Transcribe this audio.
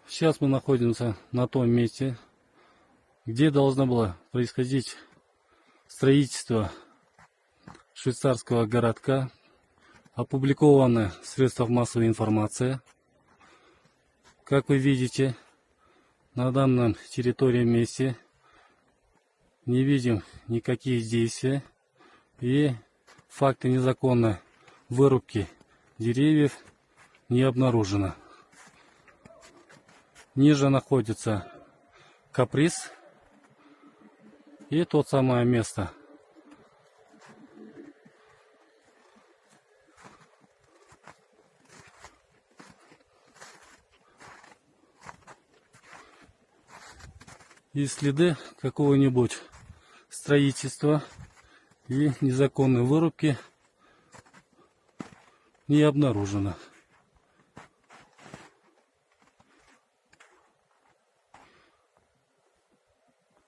Сейчас мы находимся на том месте, где должно было происходить строительство швейцарского городка. Опубликовано в средствах массовой информации. Как вы видите, на данном территории месте не видим никаких действий, и факты незаконной вырубки деревьев не обнаружено. Ниже находится Каприз и то самое место. И следы какого-нибудь строительства и незаконной вырубки не обнаружено.